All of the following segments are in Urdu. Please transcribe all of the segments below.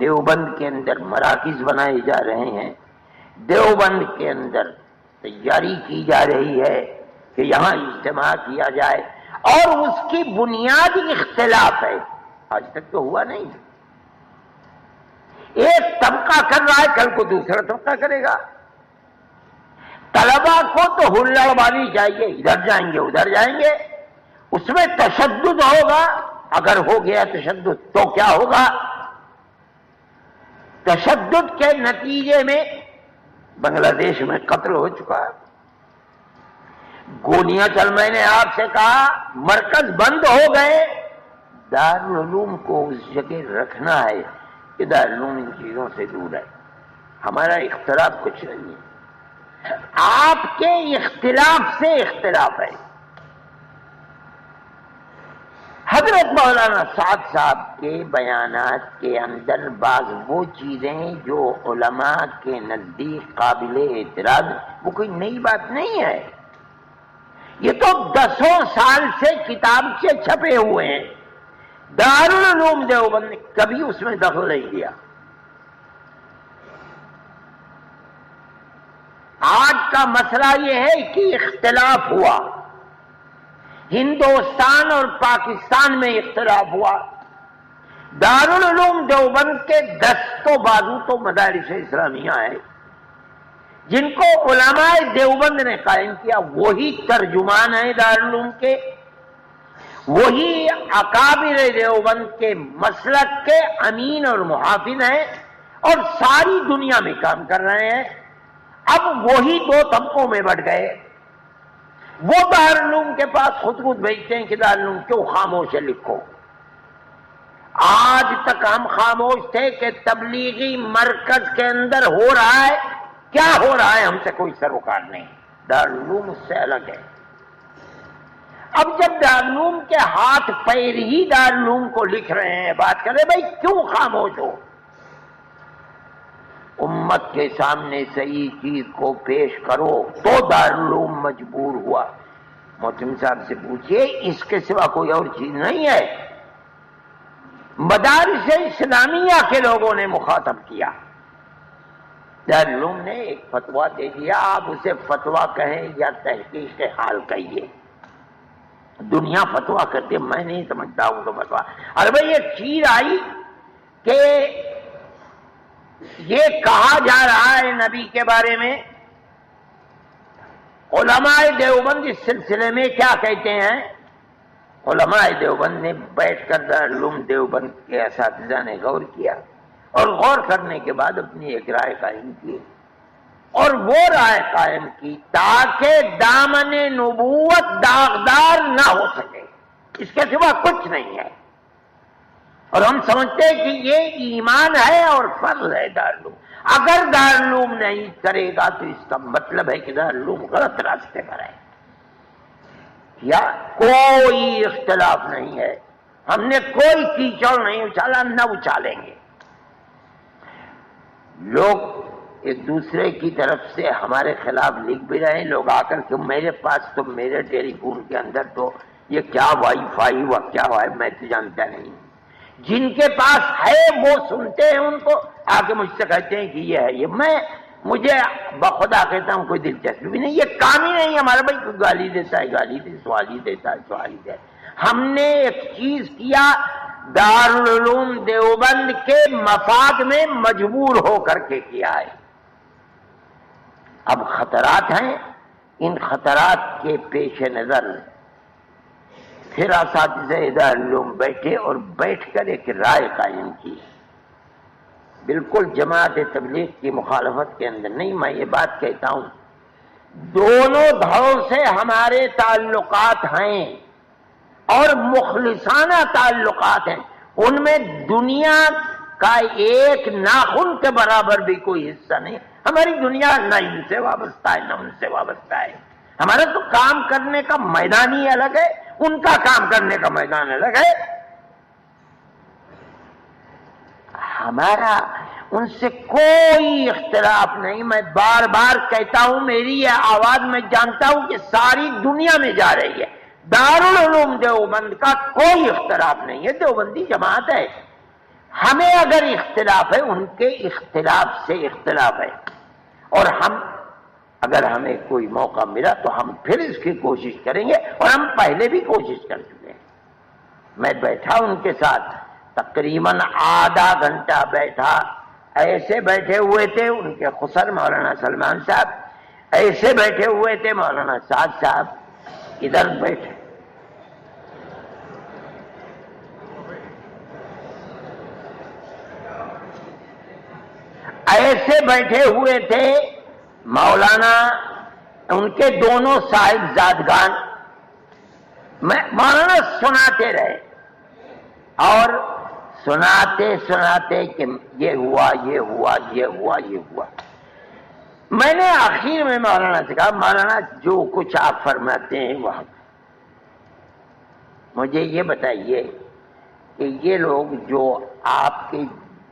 دیوبند کے اندر مراکز بنائے جا رہے ہیں، دیوبند کے اندر تیاری کی جا رہی ہے کہ یہاں اجتماع کیا جائے، اور اس کی بنیاد اختلاف ہے، آج تک تو ہوا نہیں۔ ایک طبقہ کر رہا ہے، کل کو دوسرا طبقہ کرے گا۔ طلبا کو تو ہلڑ بانی چاہیے، ادھر جائیں گے ادھر جائیں گے، اس میں تشدد ہوگا۔ اگر ہو گیا تشدد تو کیا ہوگا؟ تشدد کے نتیجے میں بنگلہ دیش میں قتل ہو چکا ہے، گولیاں چل، میں نے آپ سے کہا مرکز بند ہو گئے، دارالعلوم کو اس جگہ رکھنا ہے کہ دارالعلوم ان چیزوں سے دور ہے۔ ہمارا اختلاف کچھ نہیں ہے، آپ کے اختلاف سے اختلاف ہے۔ حضرت مولانا سعد صاحب کے بیانات کے اندر بعض وہ چیزیں جو علماء کے نزدیک قابل اعتراض، وہ کوئی نئی بات نہیں ہے، یہ تو 10 سال سے کتاب سے چھپے ہوئے ہیں۔ دارالعلوم دیوبند نے کبھی اس میں دخل نہیں دیا۔ آج کا مسئلہ یہ ہے کہ اختلاف ہوا، ہندوستان اور پاکستان میں اختلاف ہوا۔ دارالعلوم دیوبند کے 10 بازو تو مدارس اسلامیہ ہیں جن کو علماء دیوبند نے قائم کیا، وہی ترجمان ہیں دارالعلوم کے، وہی اکابر دیوبند کے مسلک کے امین اور محافظ ہیں، اور ساری دنیا میں کام کر رہے ہیں۔ اب وہی 2 طبقوں میں بٹ گئے، وہ دارالعلوم کے پاس خود بھیجتے ہیں کہ دارالعلوم کیوں خاموش ہے، لکھو۔ آج تک ہم خاموش تھے کہ تبلیغی مرکز کے اندر ہو رہا ہے، کیا ہو رہا ہے ہم سے کوئی سروکار نہیں، دارالعلوم اس سے الگ ہے۔ اب جب دارالعلوم کے ہاتھ پیر ہی دارالعلوم کو لکھ رہے ہیں، بات کر رہے بھائی کیوں خاموش ہو؟ امت کے سامنے صحیح چیز کو پیش کرو تو دارالعلوم مجبور ہوا۔ محترم صاحب سے پوچھئے، اس کے سوا کوئی اور چیز نہیں ہے۔ مدارس اسلامیہ کے لوگوں نے مخاطب کیا، دارالعلوم نے ایک فتویٰ دے دیا، آپ اسے فتویٰ کہیں یا تحقیق حال کہیے، دنیا فتویٰ کرتے، میں نہیں سمجھتا ہوں تو فتویٰ۔ ارے بھائی ایک چیز آئی کہ یہ کہا جا رہا ہے نبی کے بارے میں، علماء دیوبند اس سلسلے میں کیا کہتے ہیں؟ علماء دیوبند نے بیٹھ کر دارالعلوم دیوبند کے اساتذہ نے غور کیا، اور غور کرنے کے بعد اپنی ایک رائے قائم کی، اور وہ رائے قائم کی تاکہ دامن نبوت داغدار نہ ہو سکے، اس کے سوا کچھ نہیں ہے۔ اور ہم سمجھتے ہیں کہ یہ ایمان ہے اور فرض ہے دارالعلوم۔ اگر دارالعلوم نہیں کرے گا تو اس کا مطلب ہے کہ دارالعلوم غلط راستے پر ہے، یا کوئی اختلاف نہیں ہے، ہم نے کوئی کیچڑ نہیں اچھالا، نہ اچھالیں گے۔ لوگ ایک دوسرے کی طرف سے ہمارے خلاف لکھ بھی رہے ہیں، لوگ آ کر کہ میرے پاس تو میرے ٹیلی فون کے اندر تو یہ کیا وائی فائی و کیا ہے میں تو جانتا نہیں، جن کے پاس ہے وہ سنتے ہیں، ان کو آ کے مجھ سے کہتے ہیں کہ یہ ہے، یہ مجھے بخدا کہتا ہوں کوئی دلچسپی نہیں، یہ کام ہی نہیں ہمارا۔ بھائی کوئی گالی دیتا ہے گالی دے، سوالی دیتا ہے سوالی دے۔ ہم نے ایک چیز کیا، دارالعلوم دیوبند کے مفاد میں مجبور ہو کر کے کیا ہے۔ اب خطرات ہیں، ان خطرات کے پیش نظر پھر اساتذہ دارالعلوم بیٹھے اور بیٹھ کر ایک رائے قائم کی، بالکل جماعت تبلیغ کی مخالفت کے اندر نہیں، میں یہ بات کہتا ہوں دونوں دھڑوں سے ہمارے تعلقات ہیں اور مخلصانہ تعلقات ہیں، ان میں دنیا کا ایک ناخن کے برابر بھی کوئی حصہ نہیں۔ ہماری دنیا نہ ان سے وابستہ ہے نہ ان سے وابستہ ہے، ہمارا تو کام کرنے کا میدان ہی الگ ہے، ان کا کام کرنے کا میدان الگ ہے۔ ہمارا ان سے کوئی اختلاف نہیں، میں بار بار کہتا ہوں، میری یہ آواز میں جانتا ہوں کہ ساری دنیا میں جا رہی ہے، دارالعلوم دیوبند کا کوئی اختلاف نہیں ہے، دیوبندی جماعت ہے۔ ہمیں اگر اختلاف ہے ان کے اختلاف سے اختلاف ہے، اور ہم اگر ہمیں کوئی موقع ملا تو ہم پھر اس کی کوشش کریں گے، اور ہم پہلے بھی کوشش کر چکے ہیں۔ میں بیٹھا ان کے ساتھ تقریباً آدھا گھنٹہ بیٹھا، ایسے بیٹھے ہوئے تھے ان کے خسر مولانا سلمان صاحب، ایسے بیٹھے ہوئے تھے مولانا سعد صاحب، ادھر بیٹھے، ایسے بیٹھے ہوئے تھے مولانا، ان کے دونوں صاحبزادگان، مولانا سناتے رہے اور سناتے سناتے کہ یہ ہوا یہ ہوا یہ ہوا یہ ہوا۔ میں نے آخر میں مولانا سے کہا مولانا جو کچھ آپ فرماتے ہیں وہ مجھے یہ بتائیے کہ یہ لوگ جو آپ کے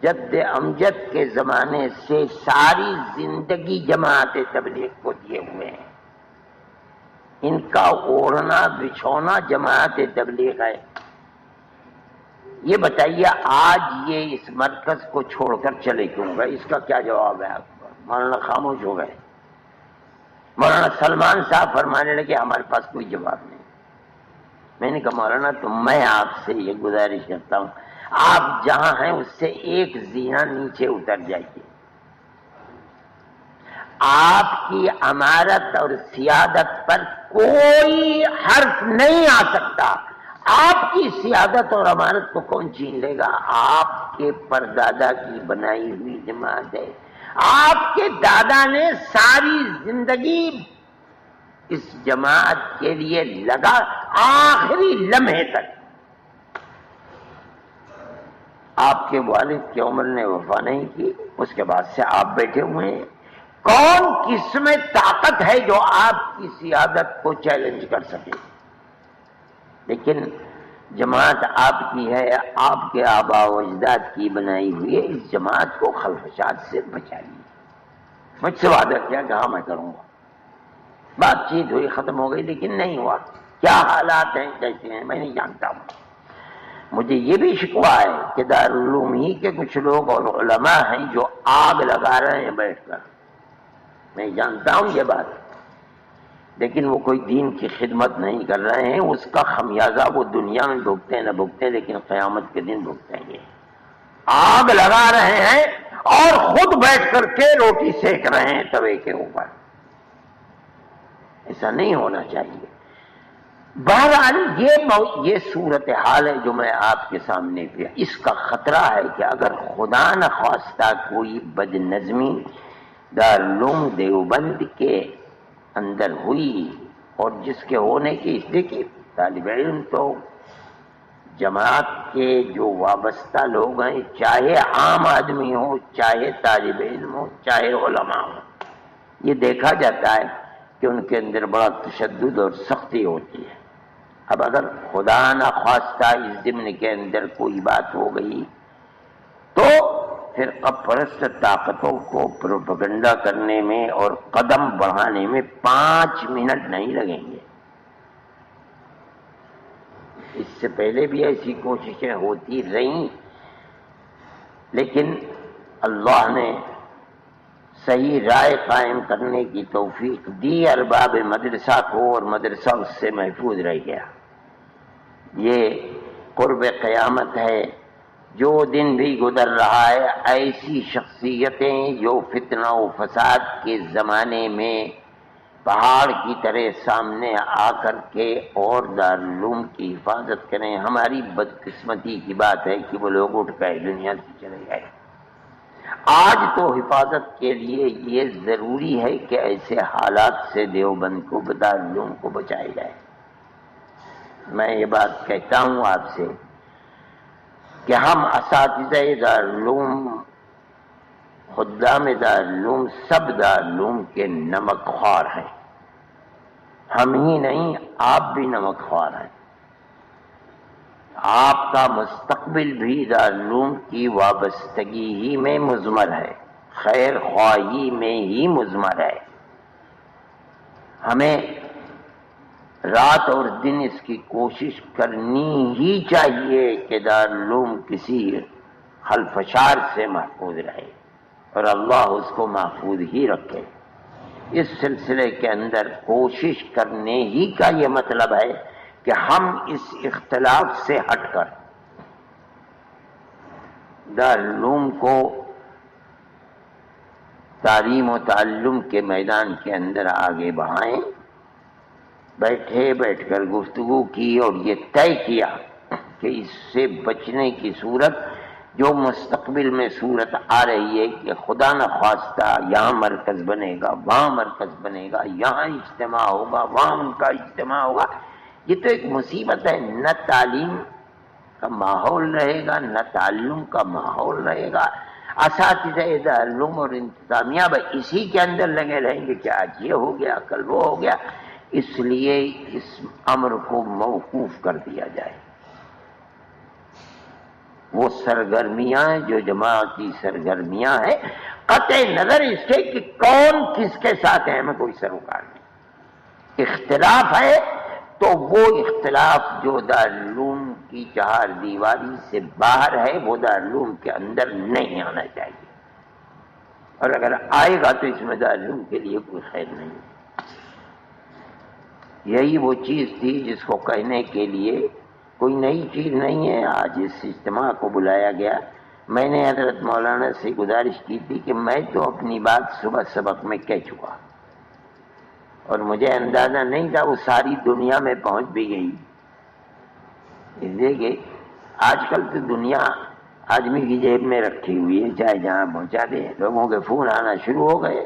جد امجد کے زمانے سے ساری زندگی جماعت تبلیغ کو دیے ہوئے ہیں، ان کا اوڑھنا بچھونا جماعت تبلیغ ہے، یہ بتائیے آج یہ اس مرکز کو چھوڑ کر چلے کیوں گئے؟ اس کا کیا جواب ہے آپ کا؟ مولانا خاموش ہو گئے۔ مولانا سلمان صاحب فرمانے لگے ہمارے پاس کوئی جواب نہیں۔ میں نے کہا مولانا تو میں آپ سے یہ گزارش کرتا ہوں آپ جہاں ہیں اس سے ایک زینہ نیچے اتر جائیے، آپ کی امارت اور سیادت پر کوئی حرف نہیں آ سکتا۔ آپ کی سیادت اور امانت کو کون چھین لے گا؟ آپ کے پردادا کی بنائی ہوئی جماعت ہے، آپ کے دادا نے ساری زندگی اس جماعت کے لیے لگا آخری لمحے تک۔ آپ کے والد کی عمر نے وفا نہیں کی، اس کے بعد سے آپ بیٹھے ہوئے ہیں، کون کس میں طاقت ہے جو آپ کی سیادت کو چیلنج کر سکے؟ لیکن جماعت آپ کی ہے، آپ کے آباء و اجداد کی بنائی ہوئی ہے، اس جماعت کو خلفشات سے بچائیے۔ مجھ سے وعدہ کیا کہ ہاں میں کروں گا، بات چیت ہوئی ختم ہو گئی لیکن نہیں ہوا۔ کیا حالات ہیں کیسے ہیں میں نہیں جانتا ہوں۔ مجھے یہ بھی شکوہ ہے کہ دارالعلوم ہی کے کچھ لوگ اور علماء ہیں جو آگ لگا رہے ہیں بیٹھ کر، میں جانتا ہوں یہ بات، لیکن وہ کوئی دین کی خدمت نہیں کر رہے ہیں، اس کا خمیازہ وہ دنیا میں بھگتے نہ بھگتے لیکن قیامت کے دن بھگتیں گے۔ آگ لگا رہے ہیں اور خود بیٹھ کر کے روٹی سیک رہے ہیں توے کے اوپر، ایسا نہیں ہونا چاہیے۔ بہرحال یہ صورتحال ہے جو میں آپ کے سامنے پہ، اس کا خطرہ ہے کہ اگر خدا نخواستہ کوئی بد نظمی دارالعلوم دیوبند کے اندر ہوئی، اور جس کے ہونے کی دیکھیے طالب علم تو جماعت کے جو وابستہ لوگ ہیں، چاہے عام آدمی ہو، چاہے طالب علم ہو، چاہے علماء ہو، یہ دیکھا جاتا ہے کہ ان کے اندر بڑا تشدد اور سختی ہوتی ہے۔ اب اگر خدا نخواستہ اس ضمن کے اندر کوئی بات ہو گئی تو فرقہ پرست طاقتوں کو پروپیگنڈا کرنے میں اور قدم بڑھانے میں 5 منٹ نہیں لگیں گے۔ اس سے پہلے بھی ایسی کوششیں ہوتی رہیں، لیکن اللہ نے صحیح رائے قائم کرنے کی توفیق دی ارباب مدرسہ کو، اور مدرسہ اس سے محفوظ رہ گیا۔ یہ قرب قیامت ہے، جو دن بھی گزر رہا ہے ایسی شخصیتیں جو فتنہ و فساد کے زمانے میں پہاڑ کی طرح سامنے آ کر کے اور دارالعلوم کی حفاظت کریں۔ ہماری بدقسمتی کی بات ہے کہ وہ لوگ اٹھ گئے، دنیا سے چلے گئے۔ آج تو حفاظت کے لیے یہ ضروری ہے کہ ایسے حالات سے دیوبند کو دارالعلوم کو بچایا جائے۔ میں یہ بات کہتا ہوں آپ سے کہ ہم اساتذہ دارالعلوم، خدام دارالعلوم، سب دارالعلوم کے نمک خوار ہیں۔ ہم ہی نہیں، آپ بھی نمک خوار ہیں۔ آپ کا مستقبل بھی دارالعلوم کی وابستگی ہی میں مضمر ہے، خیر خواہی میں ہی مضمر ہے۔ ہمیں رات اور دن اس کی کوشش کرنی ہی چاہیے کہ دارالعلوم کسی خلفشار سے محفوظ رہے اور اللہ اس کو محفوظ ہی رکھے۔ اس سلسلے کے اندر کوشش کرنے ہی کا یہ مطلب ہے کہ ہم اس اختلاف سے ہٹ کر دارالعلوم کو تعلیم و تعلم کے میدان کے اندر آگے بڑھائیں۔ بیٹھ کر گفتگو کی اور یہ طے کیا کہ اس سے بچنے کی صورت جو مستقبل میں صورت آ رہی ہے کہ خدا نخواستہ یہاں مرکز بنے گا، وہاں مرکز بنے گا، یہاں اجتماع ہوگا، وہاں ان کا اجتماع ہوگا، یہ تو ایک مصیبت ہے۔ نہ تعلیم کا ماحول رہے گا، نہ تعلم کا ماحول رہے گا۔ اساتذہ دارالعلوم اور انتظامیہ اسی کے اندر لگے رہیں گے کہ آج یہ ہو گیا، کل وہ ہو گیا۔ اس لیے اس امر کو موقوف کر دیا جائے۔ وہ سرگرمیاں جو جماعتی سرگرمیاں ہیں، قطع نظر اس کے کہ کون کس کے ساتھ ہے، ہمیں کوئی سروکار نہیں۔ اختلاف ہے تو وہ اختلاف جو دارالعلوم کی چہار دیواری سے باہر ہے وہ دارالعلوم کے اندر نہیں آنا چاہیے، اور اگر آئے گا تو اس میں دارالعلوم کے لیے کوئی خیر نہیں ہے۔ یہی وہ چیز تھی جس کو کہنے کے لیے کوئی نئی چیز نہیں ہے۔ آج اس اجتماع کو بلایا گیا۔ میں نے حضرت مولانا سے گزارش کی تھی کہ میں تو اپنی بات صبح سبق میں کہہ چکا، اور مجھے اندازہ نہیں تھا وہ ساری دنیا میں پہنچ بھی گئی۔ اس لیے کہ آج کل تو دنیا آدمی کی جیب میں رکھی ہوئی ہے، چاہے جہاں پہنچا دے، لوگوں کے فون آنا شروع ہو گئے۔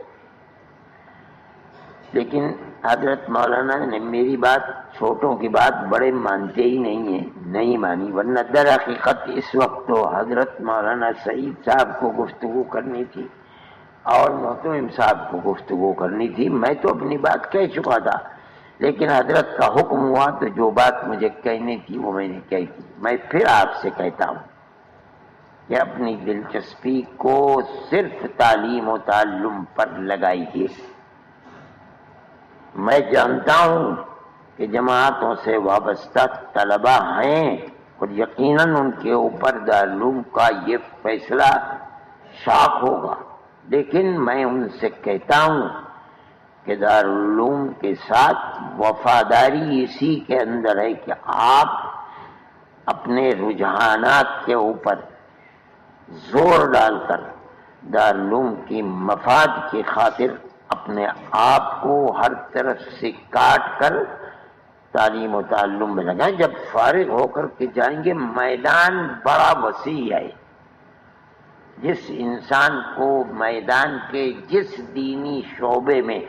لیکن حضرت مولانا نے میری بات، چھوٹوں کی بات بڑے مانتے ہی نہیں ہیں، نہیں مانی، ورنہ در حقیقت اس وقت تو حضرت مولانا سعید صاحب کو گفتگو کرنی تھی اور محترم صاحب کو گفتگو کرنی تھی۔ میں تو اپنی بات کہہ چکا تھا، لیکن حضرت کا حکم ہوا تو جو بات مجھے کہنی تھی وہ میں نے کہی تھی۔ میں پھر آپ سے کہتا ہوں کہ اپنی دلچسپی کو صرف تعلیم و تعلم پر لگائیے۔ میں جانتا ہوں کہ جماعتوں سے وابستہ طلباء ہیں اور یقیناً ان کے اوپر دارالعلوم کا یہ فیصلہ شاق ہوگا، لیکن میں ان سے کہتا ہوں کہ دارالعلوم کے ساتھ وفاداری اسی کے اندر ہے کہ آپ اپنے رجحانات کے اوپر زور ڈال کر دارالعلوم کی مفاد کی خاطر اپنے آپ کو ہر طرف سے کاٹ کر تعلیم و تعلم میں لگائیں۔ جب فارغ ہو کر کے جائیں گے، میدان بڑا وسیع ہے۔ جس انسان کو میدان کے جس دینی شعبے میں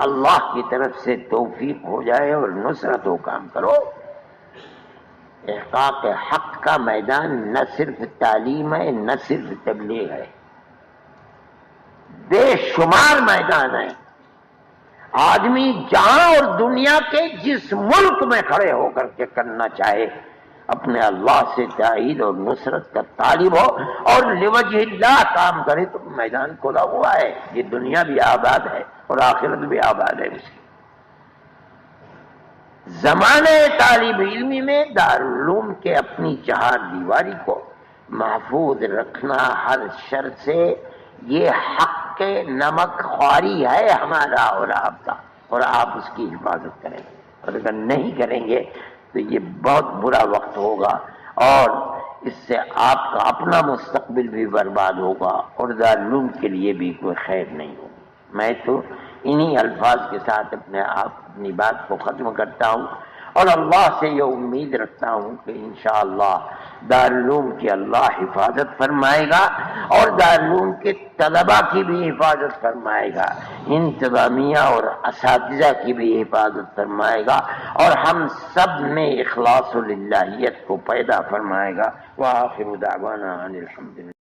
اللہ کی طرف سے توفیق ہو جائے اور نصرت ہو، کام کرو۔ احقاق حق کا میدان نہ صرف تعلیم ہے، نہ صرف تبلیغ ہے، بے شمار میدان ہے۔ آدمی جہاں اور دنیا کے جس ملک میں کھڑے ہو کر کے کرنا چاہے، اپنے اللہ سے تائید اور نصرت کا طالب ہو اور لوجہ اللہ کام کرے تو میدان کھلا ہوا ہے۔ یہ دنیا بھی آباد ہے اور آخرت بھی آباد ہے اس کی۔ زمانے طالب علمی میں دارالعلوم کے اپنی چہار دیواری کو محفوظ رکھنا ہر شر سے، یہ حق کے نمک خواری ہے ہمارا اور آپ کا، اور آپ اس کی حفاظت کریں، اور اگر نہیں کریں گے تو یہ بہت برا وقت ہوگا اور اس سے آپ کا اپنا مستقبل بھی برباد ہوگا اور دارالعلوم کے لیے بھی کوئی خیر نہیں ہوگی۔ میں تو انہی الفاظ کے ساتھ اپنی بات کو ختم کرتا ہوں اور اللہ سے یہ امید رکھتا ہوں کہ انشاءاللہ دارالعلوم کی اللہ حفاظت فرمائے گا اور دارالعلوم کے طلباء کی بھی حفاظت فرمائے گا، انتظامیہ اور اساتذہ کی بھی حفاظت فرمائے گا، اور ہم سب میں اخلاص و للہیت کو پیدا فرمائے گا۔ وآخر دعوانا ان الحمدللہ۔